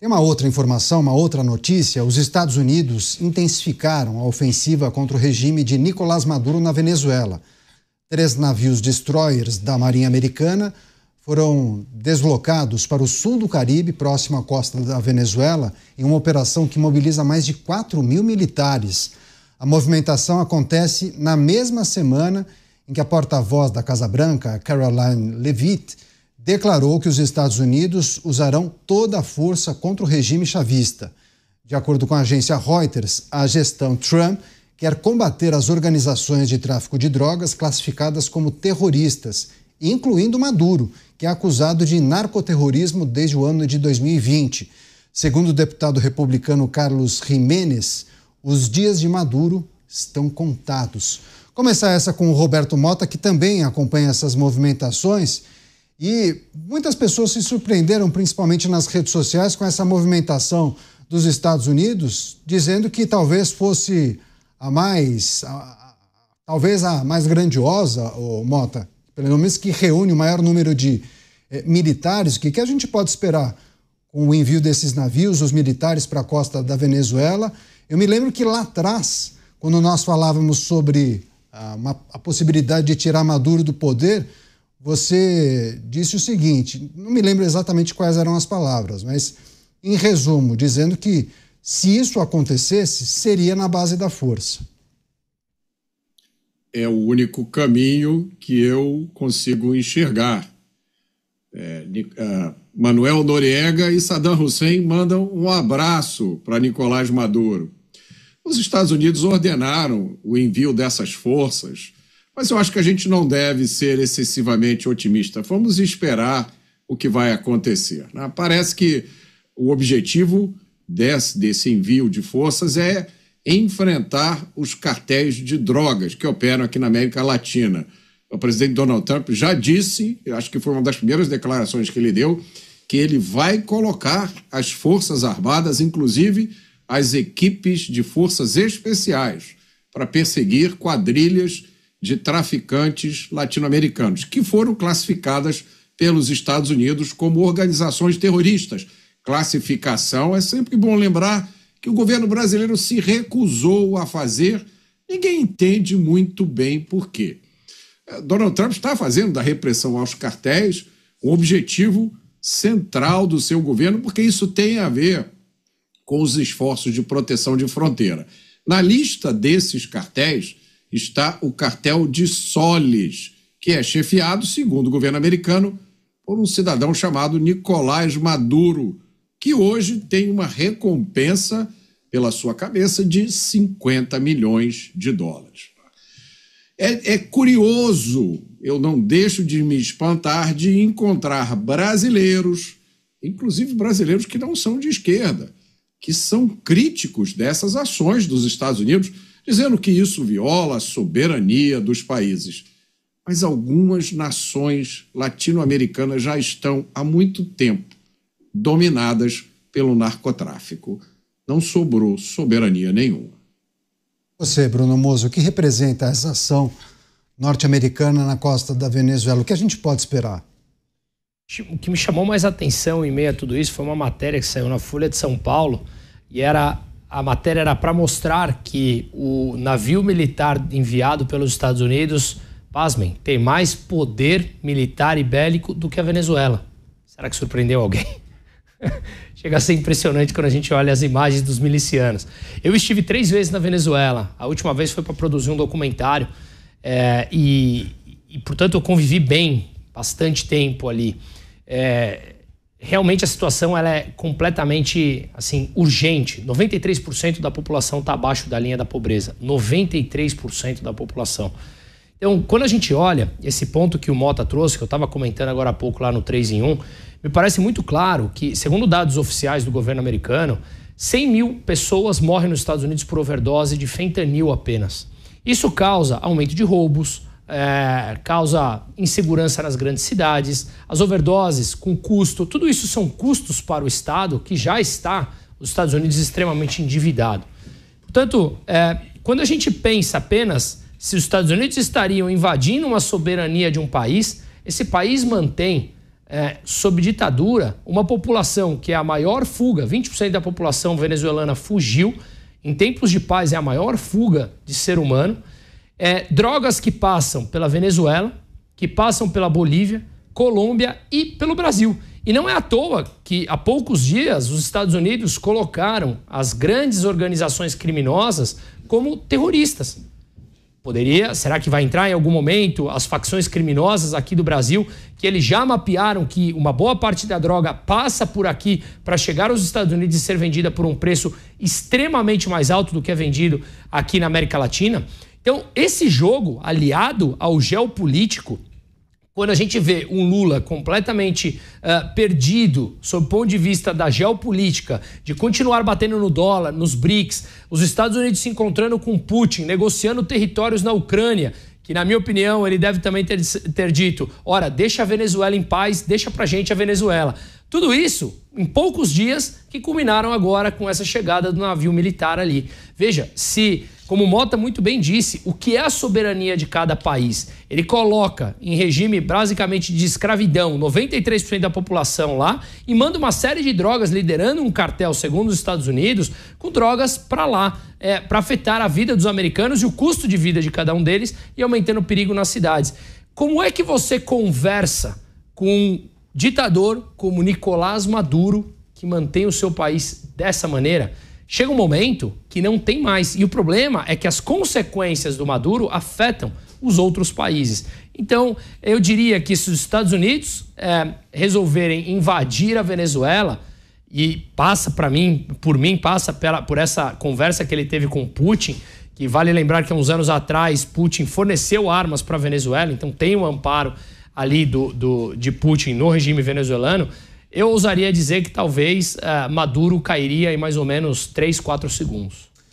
Tem uma outra informação, uma outra notícia. Os Estados Unidos intensificaram a ofensiva contra o regime de Nicolás Maduro na Venezuela. 3 navios destroyers da Marinha Americana foram deslocados para o sul do Caribe, próximo à costa da Venezuela, em uma operação que mobiliza mais de 4.000 militares. A movimentação acontece na mesma semana em que a porta-voz da Casa Branca, Caroline Leavitt, declarou que os Estados Unidos usarão toda a força contra o regime chavista. De acordo com a agência Reuters, a gestão Trump quer combater as organizações de tráfico de drogas classificadas como terroristas, incluindo Maduro, que é acusado de narcoterrorismo desde o ano de 2020. Segundo o deputado republicano Carlos Jiménez, os dias de Maduro estão contados. Começar essa com o Roberto Mota, que também acompanha essas movimentações. E muitas pessoas se surpreenderam, principalmente nas redes sociais, com essa movimentação dos Estados Unidos, dizendo que talvez fosse talvez a mais grandiosa, Mota, pelo menos que reúne o maior número de militares. O que a gente pode esperar com o envio desses navios, os militares, para a costa da Venezuela? Eu me lembro que lá atrás, quando nós falávamos sobre a possibilidade de tirar Maduro do poder, você disse o seguinte, não me lembro exatamente quais eram as palavras, mas em resumo, dizendo que se isso acontecesse, seria na base da força. É o único caminho que eu consigo enxergar. Manuel Noriega e Saddam Hussein mandam um abraço para Nicolás Maduro. Os Estados Unidos ordenaram o envio dessas forças, mas eu acho que a gente não deve ser excessivamente otimista. Vamos esperar o que vai acontecer, né? Parece que o objetivo desse envio de forças é enfrentar os cartéis de drogas que operam aqui na América Latina. O presidente Donald Trump já disse, eu acho que foi uma das primeiras declarações que ele deu, que ele vai colocar as Forças Armadas, inclusive as equipes de forças especiais, para perseguir quadrilhas de traficantes latino-americanos, que foram classificadas pelos Estados Unidos como organizações terroristas. Classificação é sempre bom lembrar que o governo brasileiro se recusou a fazer. Ninguém entende muito bem por quê. Donald Trump está fazendo da repressão aos cartéis um objetivo central do seu governo, porque isso tem a ver com os esforços de proteção de fronteira. Na lista desses cartéis está o cartel de Solis, que é chefiado, segundo o governo americano, por um cidadão chamado Nicolás Maduro, que hoje tem uma recompensa pela sua cabeça de 50 milhões de dólares. É curioso, eu não deixo de me espantar de encontrar brasileiros, inclusive brasileiros que não são de esquerda, que são críticos dessas ações dos Estados Unidos, dizendo que isso viola a soberania dos países. Mas algumas nações latino-americanas já estão há muito tempo dominadas pelo narcotráfico. Não sobrou soberania nenhuma. Você, Bruno Mozo, o que representa essa ação norte-americana na costa da Venezuela? O que a gente pode esperar? O que me chamou mais atenção em meio a tudo isso foi uma matéria que saiu na Folha de São Paulo, e a matéria era para mostrar que o navio militar enviado pelos Estados Unidos, pasmem, tem mais poder militar e bélico do que a Venezuela. Será que surpreendeu alguém? Chega a ser impressionante quando a gente olha as imagens dos milicianos. Eu estive 3 vezes na Venezuela. A última vez foi para produzir um documentário portanto, eu convivi bastante tempo ali. Realmente a situação ela é completamente urgente. 93% da população está abaixo da linha da pobreza. 93% da população. Então, quando a gente olha esse ponto que o Mota trouxe, que eu estava comentando agora há pouco lá no 3 em 1, me parece muito claro que, segundo dados oficiais do governo americano, 100 mil pessoas morrem nos Estados Unidos por overdose de fentanil apenas. Isso causa aumento de roubos, causa insegurança nas grandes cidades, as overdoses com custo, tudo isso são custos para o Estado que já está, os Estados Unidos, extremamente endividado. Portanto, quando a gente pensa apenas se os Estados Unidos estariam invadindo uma soberania de um país, esse país mantém sob ditadura, uma população que é a maior fuga, 20% da população venezuelana fugiu, em tempos de paz é a maior fuga de ser humano, drogas que passam pela Venezuela, que passam pela Bolívia, Colômbia e pelo Brasil. E não é à toa que há poucos dias os Estados Unidos colocaram as grandes organizações criminosas como terroristas. Será que vai entrar em algum momento as facções criminosas aqui do Brasil, que eles já mapearam que uma boa parte da droga passa por aqui para chegar aos Estados Unidos e ser vendida por um preço extremamente mais alto do que é vendido aqui na América Latina? Então, esse jogo aliado ao geopolítico, quando a gente vê um Lula completamente perdido sob o ponto de vista da geopolítica, de continuar batendo no dólar, nos BRICS, os Estados Unidos se encontrando com Putin, negociando territórios na Ucrânia, que na minha opinião ele deve também ter dito, ora, deixa a Venezuela em paz, deixa pra gente a Venezuela. Tudo isso em poucos dias que culminaram agora com essa chegada do navio militar ali. Veja, como o Mota muito bem disse, o que é a soberania de cada país? Ele coloca em regime basicamente de escravidão 93% da população lá e manda uma série de drogas, liderando um cartel, segundo os Estados Unidos, com drogas para lá, para afetar a vida dos americanos e o custo de vida de cada um deles e aumentando o perigo nas cidades. Como é que você conversa com um ditador como Nicolás Maduro, que mantém o seu país dessa maneira? Chega um momento que não tem mais. E o problema é que as consequências do Maduro afetam os outros países. Então, eu diria que se os Estados Unidos resolverem invadir a Venezuela, e passa por essa conversa que ele teve com Putin, que vale lembrar que há uns anos atrás Putin forneceu armas para a Venezuela, então tem um amparo ali de Putin no regime venezuelano, eu ousaria dizer que talvez Maduro cairia em mais ou menos 3, 4 segundos.